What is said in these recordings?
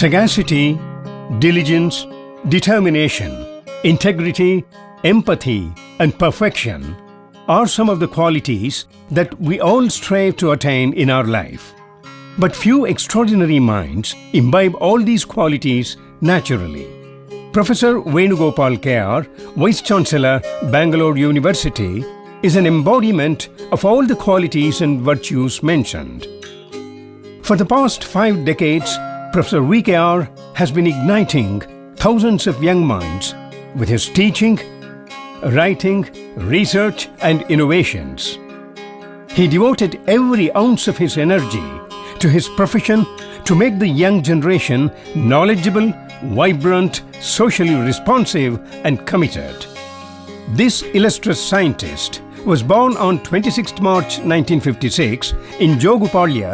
Sagacity, diligence, determination, integrity, empathy, and perfection are some of the qualities that we all strive to attain in our life. But few extraordinary minds imbibe all these qualities naturally. Professor Venugopal K.R, Vice Chancellor, Bangalore University, is an embodiment of all the qualities and virtues mentioned. For the past 5 decades, Professor V.K.R has been igniting thousands of young minds with his teaching, writing, research, and innovations. He devoted every ounce of his energy to his profession to make the young generation knowledgeable, vibrant, socially responsive, and committed. This illustrious scientist was born on 26 March 1956 in Jogupalya,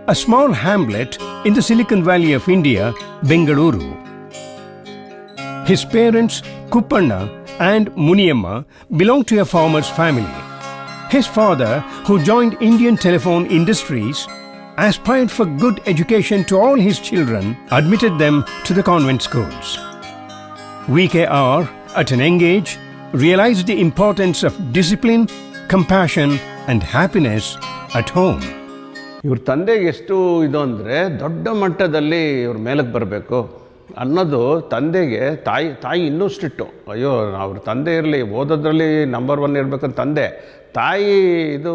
a small hamlet in the Silicon Valley of India, Bengaluru. His parents, Kuppanna and Muniyamma, belonged to a farmer's family. His father, who joined Indian telephone industries, aspired for good education to all his children, admitted them to the convent schools. V.K.R, at an young age, realized the importance of discipline, compassion, and happiness at home. ಇವ್ರ ತಂದೆಗೆ ಎಷ್ಟು ಇದು ಅಂದರೆ ದೊಡ್ಡ ಮಟ್ಟದಲ್ಲಿ ಇವ್ರ ಮೇಲಕ್ಕೆ ಬರಬೇಕು ಅನ್ನೋದು ತಂದೆಗೆ. ತಾಯಿ ಇನ್ನೂ ಸ್ಟ್ರಿಕ್ಟು. ಅಯ್ಯೋ ಅವ್ರ ತಂದೆ ಇರಲಿ, ಓದೋದ್ರಲ್ಲಿ ನಂಬರ್ 1 ಇರಬೇಕಂತ ತಂದೆ. ತಾಯಿ ಇದು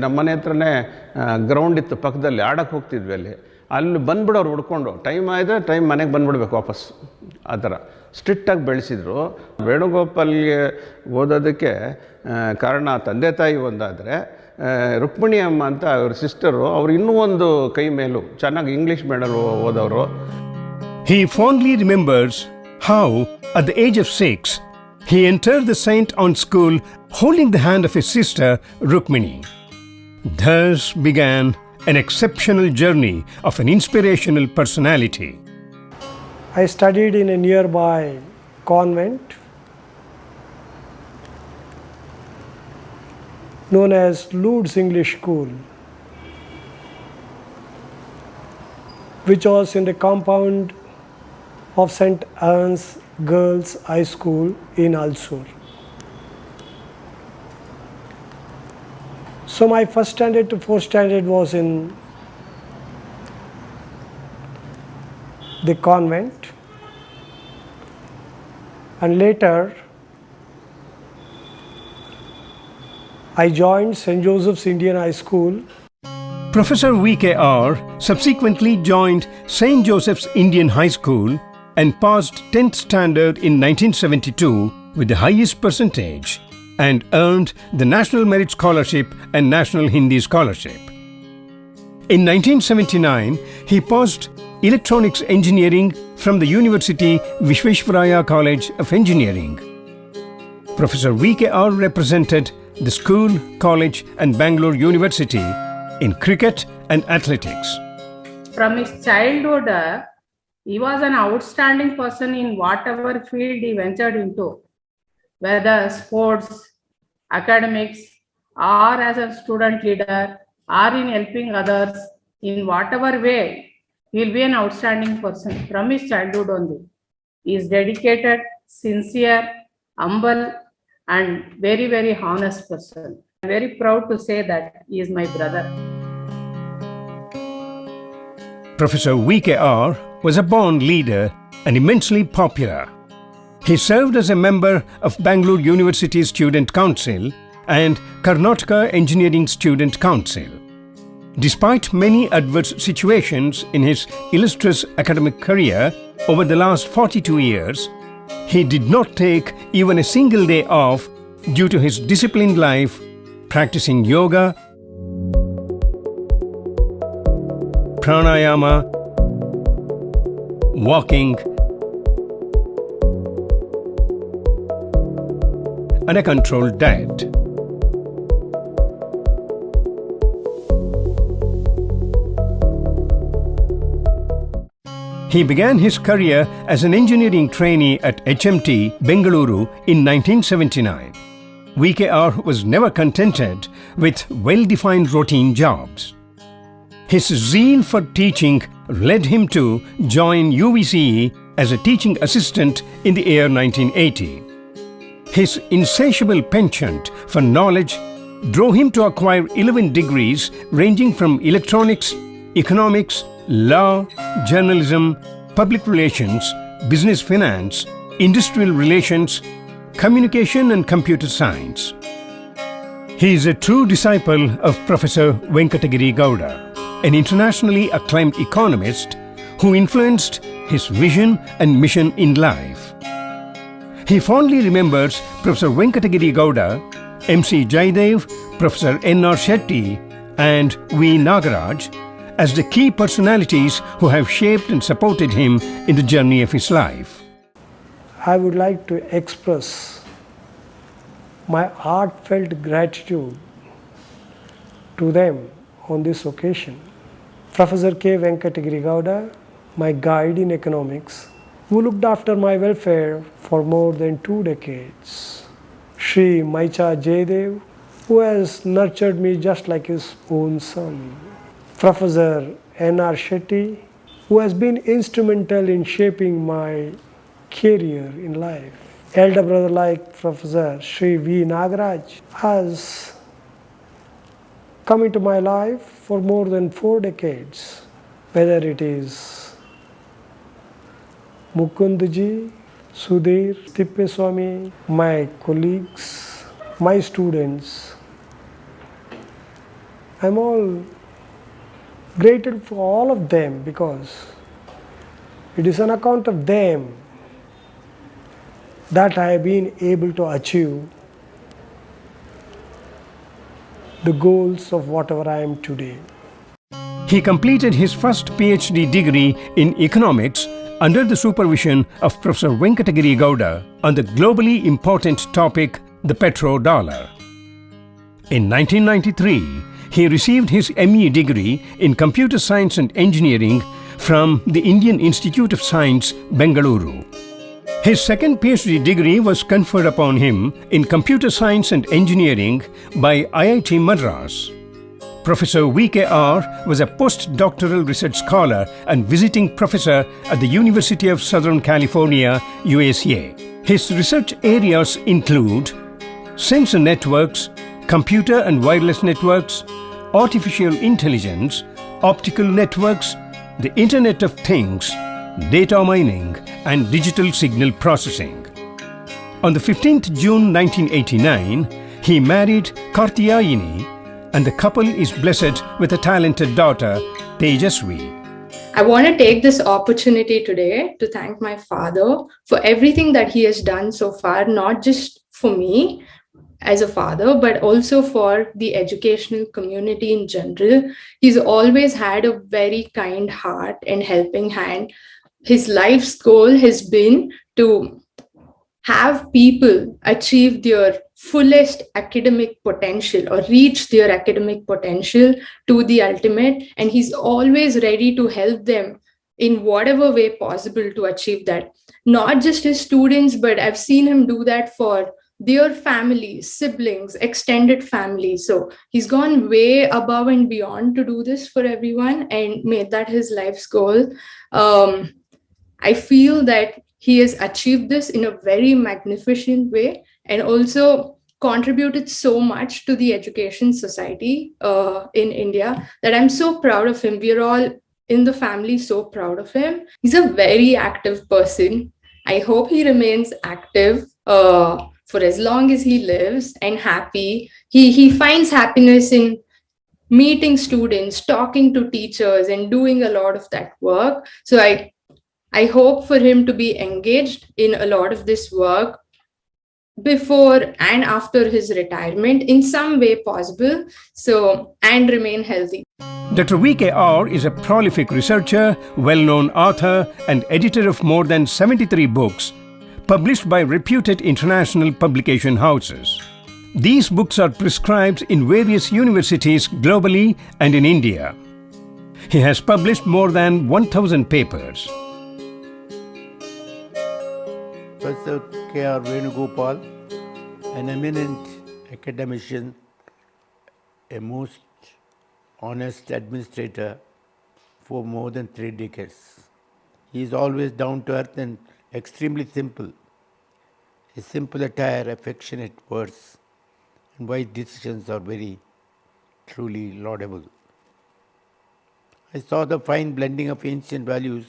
ನಮ್ಮನೆ ಹತ್ರನೇ ಗ್ರೌಂಡ್ ಇತ್ತು ಪಕ್ಕದಲ್ಲಿ, ಆಡೋಕ್ಕೆ ಹೋಗ್ತಿದ್ವಿ ಅಲ್ಲಿ ಬಂದ್ಬಿಡೋರು ಹುಡ್ಕೊಂಡು, ಟೈಮ್ ಆಯಿದ್ರೆ ಮನೆಗೆ ಬಂದುಬಿಡ್ಬೇಕು ವಾಪಸ್. ಆ ಥರ ಸ್ಟ್ರಿಕ್ಟಾಗಿ ಬೆಳೆಸಿದ್ರು. ವೇಣುಗೋಪಾಲ್ಗೆ ಓದೋದಕ್ಕೆ ಕಾರಣ ತಂದೆ ತಾಯಿ ಒಂದಾದರೆ, ರುಕ್ಮಿಣಿ ಅಮ್ಮ ಅಂತ ಅವ್ರ ಸಿಸ್ಟರು, ಅವ್ರು ಇನ್ನೂ ಒಂದು ಕೈ ಮೇಲೂ ಚೆನ್ನಾಗಿ ಇಂಗ್ಲೀಷ್ ಮೀಡಿಯಮ್ ಓದೋರು. He fondly remembers how, at the age of 6, he entered the Saint on school holding the hand of his sister Rukmini. Thus began an exceptional journey of an inspirational personality. I studied in a nearby convent known as Lourdes English School, which was in the compound of St. Anne's Girls High School in Alsur. So my first standard to 4th standard was in the convent, and later I joined St. Joseph's Indian High School. Professor V.K.R subsequently joined St. Joseph's Indian High School and passed 10th standard in 1972 with the highest percentage and earned the National Merit Scholarship and National Hindi Scholarship. In 1979, he passed Electronics Engineering from the University Visvesvaraya College of Engineering. Professor V.K.R represented the school, college, and Bangalore University in cricket and athletics. From his childhood, he was an outstanding person in whatever field he ventured into, whether sports, academics, or as a student leader, or in helping others. In whatever way, he will be an outstanding person from his childhood only. He is dedicated, sincere, humble, and very, very honest person. I'm very proud to say that he is my brother. Professor V.K.R was a born leader and immensely popular. He served as a member of Bangalore University Student Council and Karnataka Engineering Student Council. Despite many adverse situations in his illustrious academic career over the last 42 years, he did not take even a single day off due to his disciplined life, practicing yoga, pranayama, walking, and a controlled diet. He began his career as an engineering trainee at HMT, Bengaluru in 1979. V.K.R was never contented with well-defined routine jobs. His zeal for teaching led him to join UVCE as a teaching assistant in the year 1980. His insatiable penchant for knowledge drove him to acquire 11 degrees ranging from electronics, economics, law, journalism, public relations, business finance, industrial relations, communication and computer science. He is a true disciple of Professor Venkatagiri Gowda, an internationally acclaimed economist who influenced his vision and mission in life. He fondly remembers Professor Venkatagiri Gowda, M.C. Jaidev, Professor N.R. Shetty, and V. Nagaraj as the key personalities who have shaped and supported him in the journey of his life. I would like to express my heartfelt gratitude to them on this occasion. Professor K. Venkatagiri Gowda, my guide in economics, who looked after my welfare for more than 2 decades. Shri Maicha Jaidev, who has nurtured me just like his own son. Professor N.R. Shetty, who has been instrumental in shaping my career in life. Elder brother like Professor Shri V. Nagaraj has come into my life for more than 4 decades, whether it is Mukundji, Sudhir, Tippeswamy, my colleagues, my students. I'm all grateful for all of them because it is on account of them that I have been able to achieve the goals of whatever I am today. He completed his first PhD degree in economics under the supervision of Professor Venkatagiri Gowda on the globally important topic, the petrodollar. In 1993, he received his ME degree in Computer Science and Engineering from the Indian Institute of Science, Bengaluru. His second PhD degree was conferred upon him in Computer Science and Engineering by IIT Madras. Professor V.K.R. was a postdoctoral research scholar and visiting professor at the University of Southern California, USA. His research areas include sensor networks, computer and wireless networks, artificial intelligence, optical networks, the Internet of Things, data mining, and digital signal processing. On the 15th June 1989, he married Kartiyayini, and the couple is blessed with a talented daughter, Tejaswi. I want to take this opportunity today to thank my father for everything that he has done so far, not just for me as a father, but also for the educational community in general. He's always had a very kind heart and helping hand. His life's goal has been to have people achieve their fullest academic potential or reach their academic potential to the ultimate. And he's always ready to help them in whatever way possible to achieve that. Not just his students, but I've seen him do that for their families, siblings, extended families. So he's gone way above and beyond to do this for everyone and made that his life's goal. I feel that he has achieved this in a very magnificent way and also contributed so much to the education society in India that I'm so proud of him. We're all in the family so proud of him. He's a very active person. I hope he remains active for as long as he lives and happy. He finds happiness in meeting students, talking to teachers, and doing a lot of that work. So I hope for him to be engaged in a lot of this work before and after his retirement in some way possible, and remain healthy. Dr. V.K.R. is a prolific researcher, well-known author, and editor of more than 73 books published by reputed international publication houses. These books are prescribed in various universities globally and in India. He has published more than 1,000 papers. Professor K.R. Venugopal, an eminent academician, a most honest administrator for more than 3 decades. He is always down to earth and extremely simple. His simple attire, affectionate words, and wise decisions are very truly laudable. I saw the fine blending of ancient values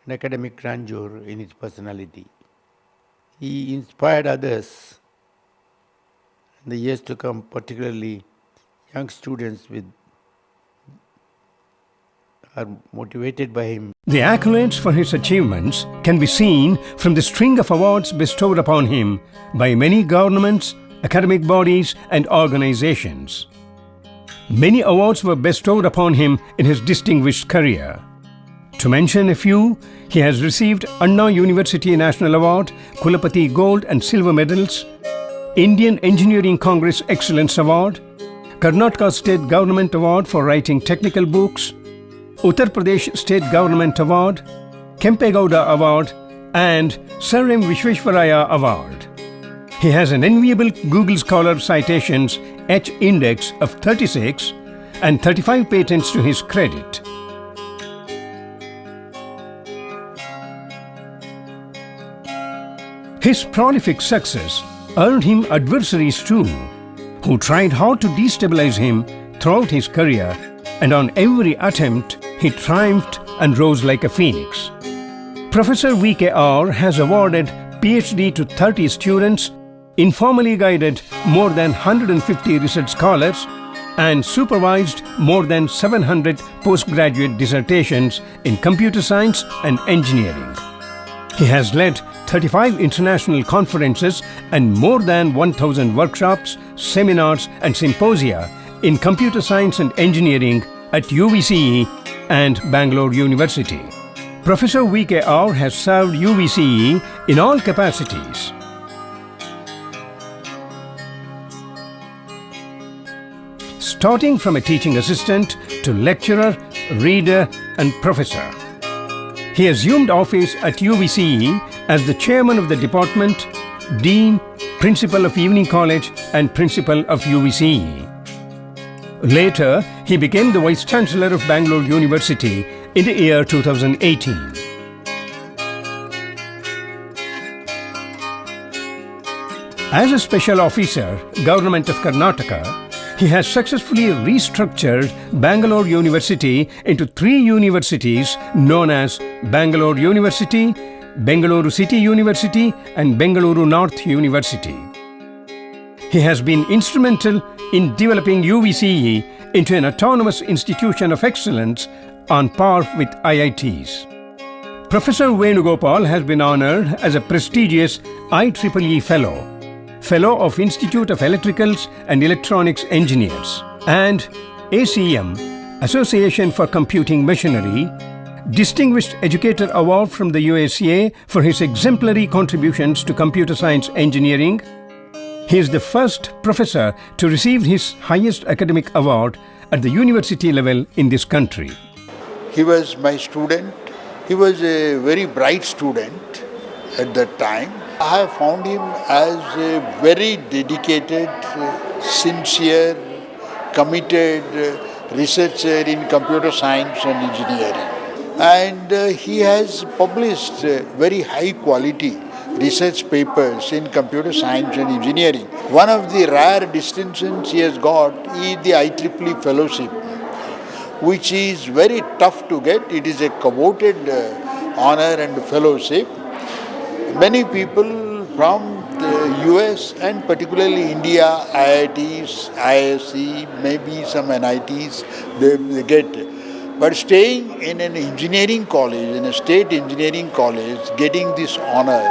and academic grandeur in his personality. He inspired others in the years to come, particularly young students are motivated by him. The accolades for his achievements can be seen from the string of awards bestowed upon him by many governments, academic bodies, and organizations. Many awards were bestowed upon him in his distinguished career. To mention a few, he has received Anna University National Award, Kulapati Gold and Silver Medals, Indian Engineering Congress Excellence Award, Karnataka State Government Award for writing technical books, Uttar Pradesh State Government Award, Kempegowda Award, and Sir M. Vishweshwaraya Award. He has an enviable Google Scholar Citations H index of 36 and 35 patents to his credit. His prolific success earned him adversaries too, who tried hard to destabilize him throughout his career, and on every attempt he triumphed and rose like a phoenix. Professor V.K.R. has awarded PhD to 30 students, informally guided more than 150 research scholars, and supervised more than 700 postgraduate dissertations in computer science and engineering. He has led 35 international conferences and more than 1,000 workshops, seminars, and symposia in computer science and engineering at UVCE and Bangalore University. Professor V.K.R. has served UVCE in all capacities. Starting from a teaching assistant to lecturer, reader, and professor. He assumed office at UVCE as the chairman of the department, dean, principal of Evening College, and principal of UVCE. Later, he became the Vice Chancellor of Bangalore University in the year 2018. As a special officer, Government of Karnataka, he has successfully restructured Bangalore University into 3 universities known as Bangalore University, Bengaluru City University, and Bengaluru North University. He has been instrumental in developing UVCE into an autonomous institution of excellence on par with IITs. Professor Venugopal has been honored as a prestigious IEEE Fellow, Fellow of Institute of Electricals and Electronics Engineers, and ACM, Association for Computing Machinery, Distinguished Educator Award from the USA for his exemplary contributions to computer science engineering. He is the first professor to receive his highest academic award at the university level in this country. He was my student. He was a very bright student at that time. I have found him as a very dedicated, sincere, committed researcher in computer science and engineering. And he has published very high quality research papers in computer science and engineering. One of the rare distinctions he has got is the IEEE Fellowship, which is very tough to get. It is a coveted honor and fellowship. Many people from the US and particularly India, IITs, ISC, maybe some NITs, they get. But staying in an engineering college, in a state engineering college, getting this honor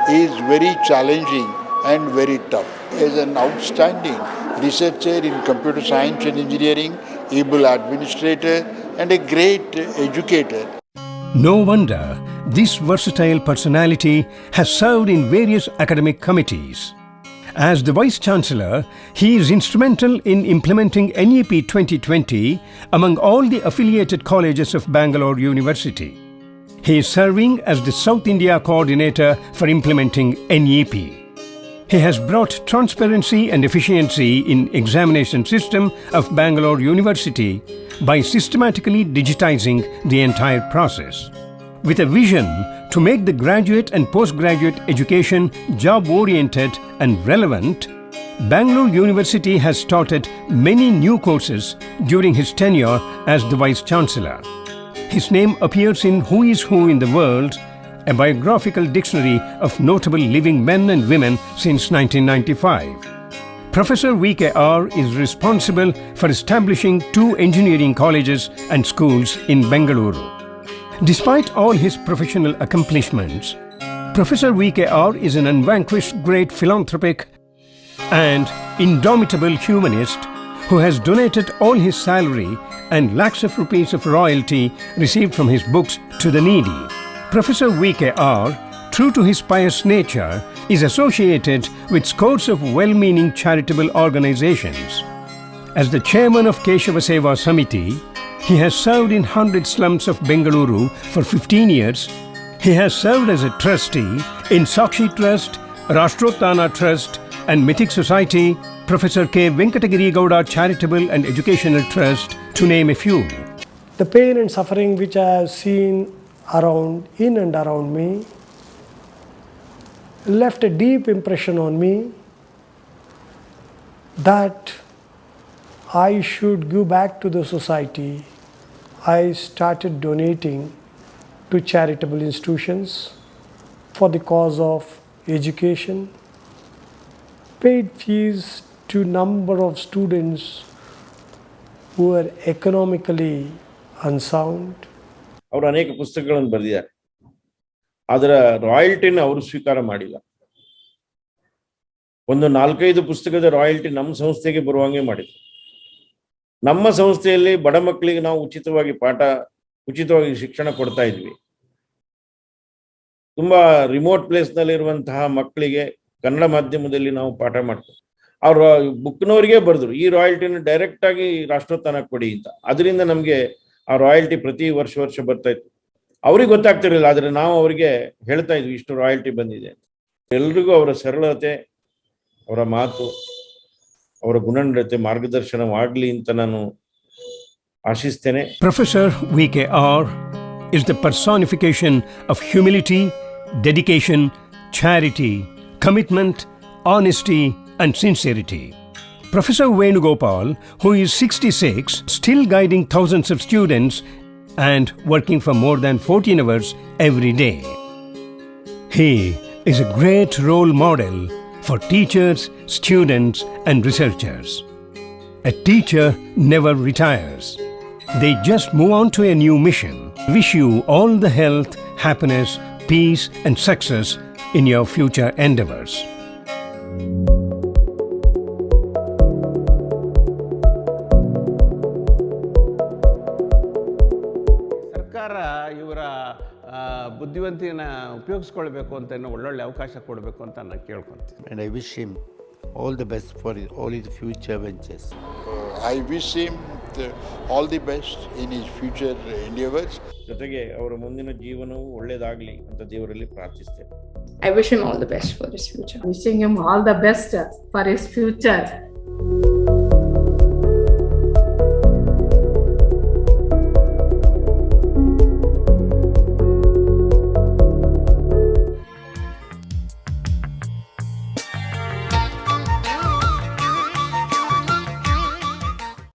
is very challenging and very tough. As an outstanding researcher in computer science and engineering, able administrator, and a great educator. No wonder this versatile personality has served in various academic committees. As the Vice Chancellor, he is instrumental in implementing NEP 2020 among all the affiliated colleges of Bangalore University. He is serving as the South India Coordinator for implementing NEP. He has brought transparency and efficiency in examination system of Bangalore University by systematically digitizing the entire process. With a vision to make the graduate and postgraduate education job-oriented and relevant, Bangalore University has started many new courses during his tenure as the Vice-Chancellor. His name appears in Who is Who in the World, a biographical dictionary of notable living men and women since 1995. Professor V.K.R. is responsible for establishing 2 engineering colleges and schools in Bengaluru. Despite all his professional accomplishments, Professor V.K.R. is an unvanquished great philanthropic and indomitable humanist who has donated all his salary and lakhs of rupees of royalty received from his books to the needy. Professor V.K.R., true to his pious nature, is associated with scores of well-meaning charitable organizations. As the chairman of Keshava Seva Samiti, he has served in 100 slums of Bengaluru for 15 years. He has served as a trustee in Sakshi Trust, Rashtrottana Trust and Mythic Society, Professor K. Venkatagiri Gowda Charitable and Educational Trust, to name a few. The pain and suffering which I have seen in and around me left a deep impression on me that I should give back to the society. I started donating to charitable institutions for the cause of education, paid fees to number of students who were economically unsound. ಅವರು ಅನೇಕ ಪುಸ್ತಕಗಳನ್ನು ಬರೆದಿದ್ದಾರೆ. ಅದರ ರಾಯಲ್ಟಿನ ಅವರು ಸ್ವೀಕಾರ ಮಾಡಿಲ್ಲ. ಒಂದು 4-5 ಪುಸ್ತಕದ ರಾಯಲ್ಟಿ ನಮ್ಮ ಸಂಸ್ಥೆಗೆ ಬರುವಂಗೆ ಮಾಡಿದ್ರು. ನಮ್ಮ ಸಂಸ್ಥೆಯಲ್ಲಿ ಬಡ ಮಕ್ಕಳಿಗೆ ನಾವು ಉಚಿತವಾಗಿ ಶಿಕ್ಷಣ ಕೊಡ್ತಾ ಇದ್ವಿ. ತುಂಬಾ ರಿಮೋಟ್ ಪ್ಲೇಸ್ ನಲ್ಲಿ ಇರುವಂತಹ ಮಕ್ಕಳಿಗೆ ಕನ್ನಡ ಮಾಧ್ಯಮದಲ್ಲಿ ನಾವು ಪಾಠ ಮಾಡ್ತೀವಿ. ಅವ್ರ ಬುಕ್ನವರಿಗೆ ಬರೆದ್ರು, ಈ ರಾಯಲ್ಟಿನ ಡೈರೆಕ್ಟ್ ಆಗಿ ರಾಷ್ಟ್ರೋತ್ಥಾನ ಕೊಡಿ ಅಂತ. ಅದರಿಂದ ನಮ್ಗೆ ಆ ರಾಯಲ್ಟಿ ಪ್ರತಿ ವರ್ಷ ಬರ್ತಾ ಇತ್ತು. ಅವ್ರಿಗೆ ಗೊತ್ತಾಗ್ತಿರಲಿಲ್ಲ, ಆದ್ರೆ ನಾವು ಅವರಿಗೆ ಹೇಳ್ತಾ ಇದ್ವಿ ಇಷ್ಟು ರಾಯಲ್ಟಿ ಬಂದಿದೆ. ಎಲ್ರಿಗೂ ಅವರ ಸರಳತೆ, ಅವರ ಮಾತು, ಅವರ ಗುಣನಡತೆ ಮಾರ್ಗದರ್ಶನವಾಗಲಿ ಅಂತ ನಾನು ಆಶಿಸ್ತೇನೆ. Professor V.K.R. is the personification of humility, dedication, charity, commitment, honesty and sincerity. Professor Venugopal, who is 66, still guiding thousands of students and working for more than 14 hours every day. He is a great role model for teachers, students and researchers. A teacher never retires. They just move on to a new mission. Wish you all the health, happiness, peace and success in your future endeavors. ಸರ್ಕಾರ ಇವರ ಬುದ್ಧಿವಂತಿನ ಉಪಯೋಗಿಸ್ಕೊಳ್ಬೇಕು ಅಂತ ಒಳ್ಳೊಳ್ಳೆ ಅವಕಾಶ ಕೊಡಬೇಕು ಅಂತ ನಾನು ಕೇಳ್ಕೊತೀನಿ. And I wish him all the best for all his future ventures. I wish him all the best in his future endeavors. ಜೊತೆಗೆ ಅವರ ಮುಂದಿನ ಜೀವನವು ಒಳ್ಳೆಯದಾಗಲಿ ಅಂತ ದೇವರಲ್ಲಿ ಪ್ರಾರ್ಥಿಸ್ತೇನೆ. I wish him all the best for his future. Wishing him all the best for his future.